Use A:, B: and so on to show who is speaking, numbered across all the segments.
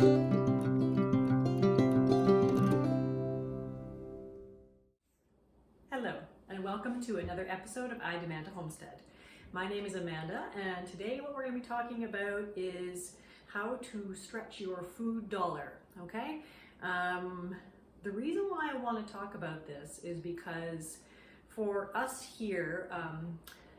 A: Hello, and welcome to another episode of I Demand a Homestead. My name is Amanda, and today what we're going to be talking about is how to stretch your food dollar, okay? The reason why I want to talk about this is because for us here,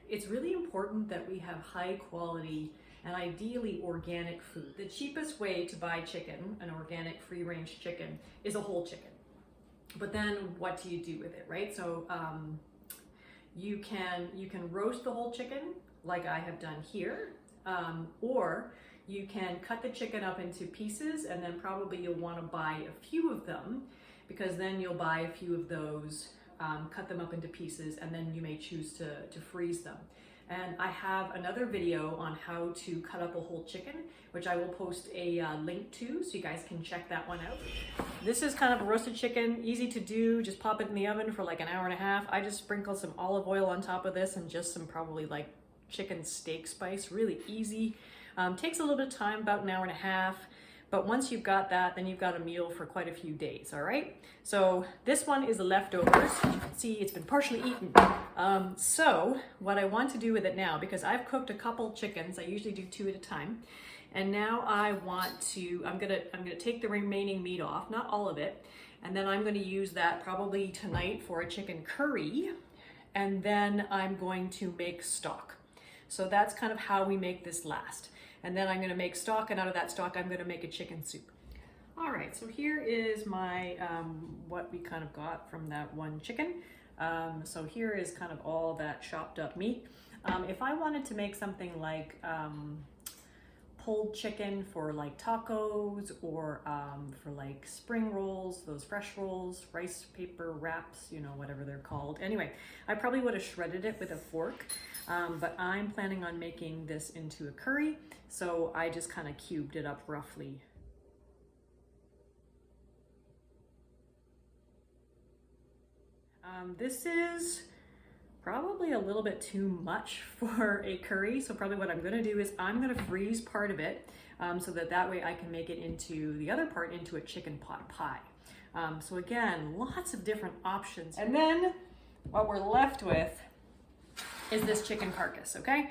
A: it's really important that we have high quality and ideally organic food. The cheapest way to buy chicken, an organic free-range chicken, is a whole chicken. But then what do you do with it, right? So you can roast the whole chicken like I have done here, or you can cut the chicken up into pieces, and then probably you'll want to buy a few of them, because then you'll buy a few of those, cut them up into pieces, and then you may choose to freeze them. And I have another video on how to cut up a whole chicken, which I will post a link to, so you guys can check that one out. This is kind of a roasted chicken, easy to do. Just pop it in the oven for like an hour and a half. I just sprinkle some olive oil on top of this and just some probably like chicken steak spice, really easy. Takes a little bit of time, about an hour and a half. But once you've got that, then you've got a meal for quite a few days, all right? So this one is the leftovers. You can see it's been partially eaten. So what I want to do with it now, because I've cooked a couple chickens, I usually do 2 at a time, and now I want to, I'm gonna take the remaining meat off, not all of it, and then I'm gonna use that probably tonight for a chicken curry, and then I'm going to make stock. So that's kind of how we make this last. And then I'm going to make stock, and out of that stock I'm going to make a chicken soup. All right, so here is my what we kind of got from that one chicken. So here is kind of all that chopped up meat. If I wanted to make something like pulled chicken for like tacos, or for like spring rolls, those fresh rolls, rice paper wraps, you know, whatever they're called. Anyway, I probably would have shredded it with a fork, but I'm planning on making this into a curry, so I just kind of cubed it up roughly. This is probably a little bit too much for a curry, so probably what I'm going to do is I'm going to freeze part of it, so that way I can make it into the other part into a chicken pot pie. So again, lots of different options. And then what we're left with is this chicken carcass, okay?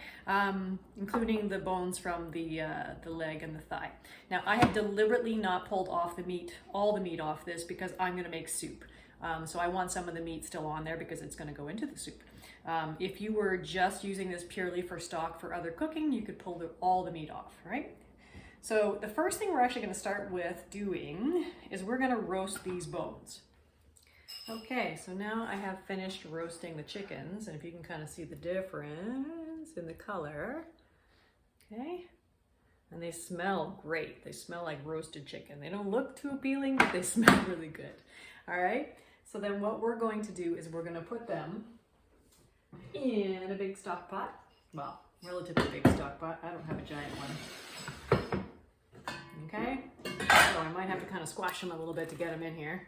A: Including the bones from the leg and the thigh. Now I have deliberately not pulled off the meat, all the meat off this, because I'm going to make soup. So I want some of the meat still on there because it's going to go into the soup. If you were just using this purely for stock for other cooking, you could pull all the meat off, right? So the first thing we're actually going to start with doing is we're going to roast these bones. Okay, so now I have finished roasting the chickens, and if you can kind of see the difference in the color, okay? And they smell great. They smell like roasted chicken. They don't look too appealing, but they smell really good. All right, so then what we're going to do is we're going to put them in a big stock pot. Well, relatively big stock pot. I don't have a giant one. Okay, so I might have to kind of squash them a little bit to get them in here.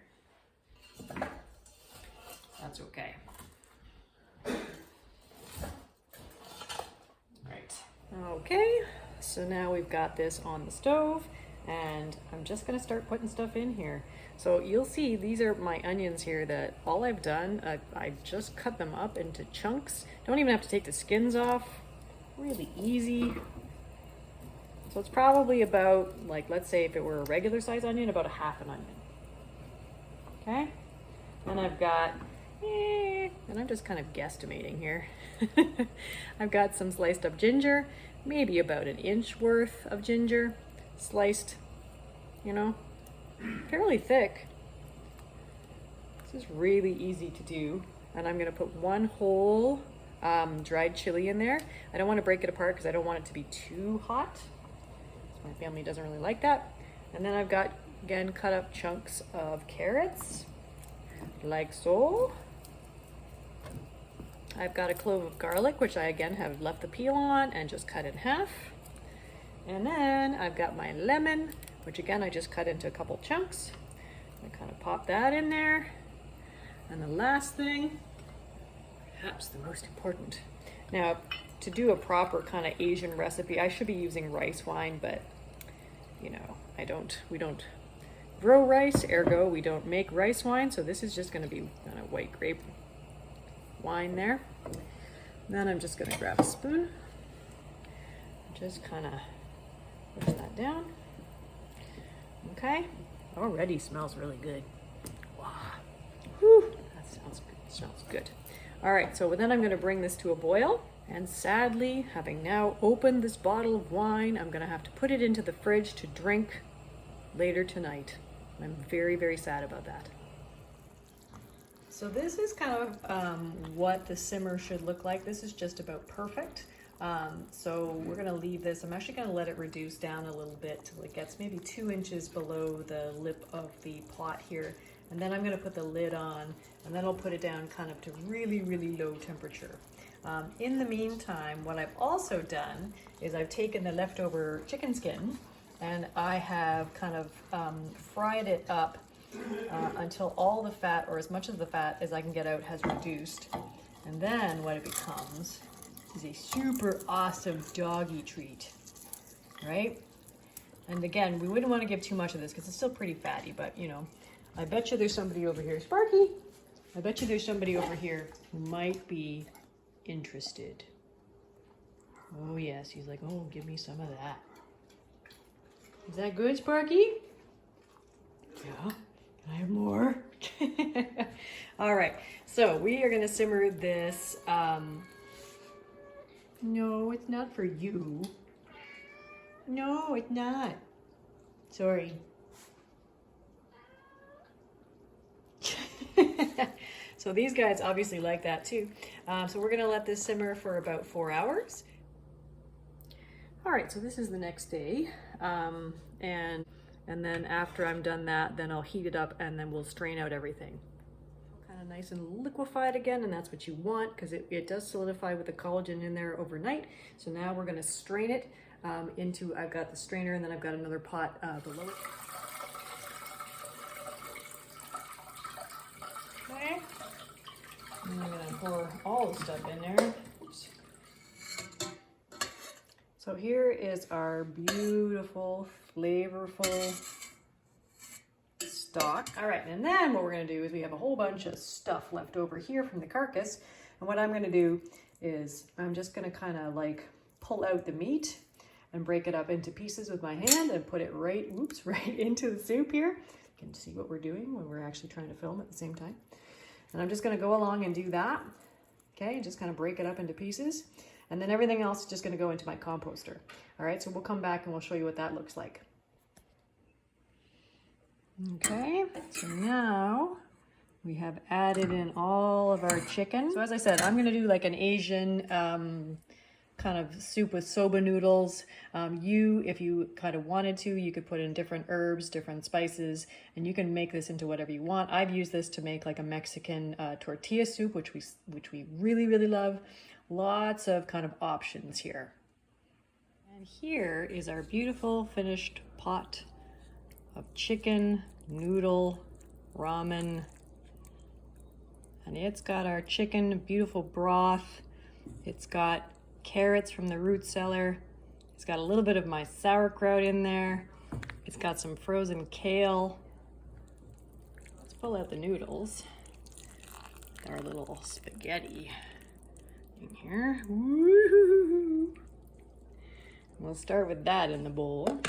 A: That's okay. Right. Okay, so now we've got this on the stove, and I'm just gonna start putting stuff in here. So you'll see these are my onions here that all I've done, I just cut them up into chunks. Don't even have to take the skins off. Really easy. So it's probably about, like, let's say if it were a regular size onion, about a half an onion. Okay? And I've got, and I'm just kind of guesstimating here. I've got some sliced up ginger, maybe about an inch worth of ginger, sliced, you know, fairly thick. This is really easy to do. And I'm gonna put one whole dried chili in there. I don't want to break it apart because I don't want it to be too hot. My family doesn't really like that. And then I've got, again, cut up chunks of carrots, like so. I've got a clove of garlic, which I again have left the peel on and just cut in half. And then I've got my lemon, which again I just cut into a couple chunks. I kind of pop that in there. And the last thing, perhaps the most important. Now, to do a proper kind of Asian recipe, I should be using rice wine, but you know, we don't grow rice, ergo we don't make rice wine. So this is just gonna be kind of white grape wine there. And then I'm just gonna grab a spoon, just kind of push that down. Okay, already smells really good. Wow, whew, that sounds good, smells good. All right, so then I'm gonna bring this to a boil. And sadly, having now opened this bottle of wine, I'm gonna have to put it into the fridge to drink later tonight. I'm very, very sad about that. So this is kind of what the simmer should look like. This is just about perfect. So we're gonna leave this, I'm actually gonna let it reduce down a little bit till it gets maybe 2 inches below the lip of the pot here. And then I'm gonna put the lid on, and then I'll put it down kind of to really, really low temperature. In the meantime, what I've also done is I've taken the leftover chicken skin and I have kind of fried it up until all the fat, or as much of the fat as I can get out, has reduced. And then what it becomes is a super awesome doggy treat, right? And again, we wouldn't want to give too much of this because it's still pretty fatty, but you know, I bet you there's somebody over here, Sparky, I bet you there's somebody over here who might be interested. Oh yes, he's like, oh, give me some of that. Is that good, Sparky? Yeah, can I have more? All right, so we are gonna simmer this. No, it's not for you. No, it's not. Sorry. So these guys obviously like that too. So we're gonna let this simmer for about 4 hours. All right, so this is the next day. And then after I'm done that, then I'll heat it up and then we'll strain out everything. Kind of nice and liquefied again, and that's what you want because it does solidify with the collagen in there overnight. So now we're gonna strain it into, I've got the strainer and then I've got another pot below it. Okay. And I'm gonna pour all the stuff in there. Oops. So here is our beautiful, flavorful stock. All right, and then what we're gonna do is we have a whole bunch of stuff left over here from the carcass. And what I'm gonna do is I'm just gonna kind of like pull out the meat and break it up into pieces with my hand and put it right into the soup here. You can see what we're doing when we're actually trying to film at the same time. And I'm just gonna go along and do that, okay? And just kind of break it up into pieces. And then everything else is just gonna go into my composter. All right, so we'll come back and we'll show you what that looks like. Okay, so now we have added in all of our chicken. So as I said, I'm gonna do like an Asian kind of soup with soba noodles. If you kind of wanted to, you could put in different herbs, different spices, and you can make this into whatever you want. I've used this to make like a Mexican tortilla soup, which we really, really love. Lots of kind of options here. And here is our beautiful finished pot of chicken noodle ramen. And it's got our chicken, beautiful broth. It's got carrots from the root cellar. It's got a little bit of my sauerkraut in there. It's got some frozen kale. Let's pull out the noodles. Our little spaghetti in here. Woo-hoo-hoo. We'll start with that in the bowl.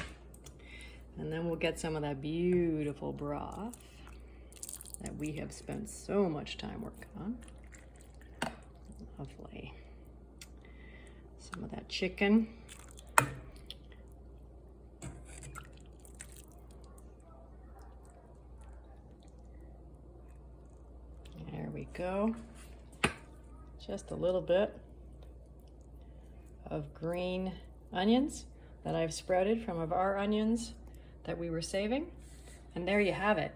A: And then we'll get some of that beautiful broth that we have spent so much time working on. Lovely. Some of that chicken. There we go. Just a little bit of green onions that I've sprouted from our onions that we were saving. And there you have it.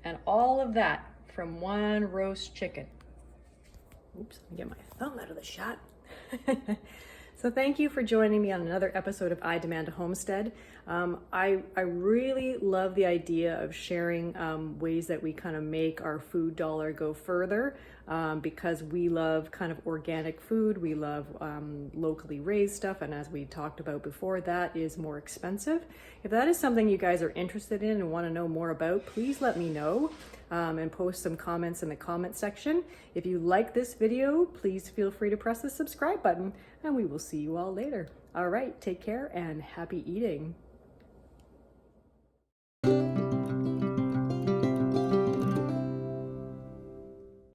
A: And all of that from one roast chicken. Oops, let me get my thumb out of the shot. So thank you for joining me on another episode of I Demand a Homestead. I really love the idea of sharing ways that we kind of make our food dollar go further, because we love kind of organic food. We love locally raised stuff. And as we talked about before, that is more expensive. If that is something you guys are interested in and want to know more about, please let me know. And post some comments in the comment section. If you like this video, please feel free to press the subscribe button, and we will see you all later. All right, take care and happy eating.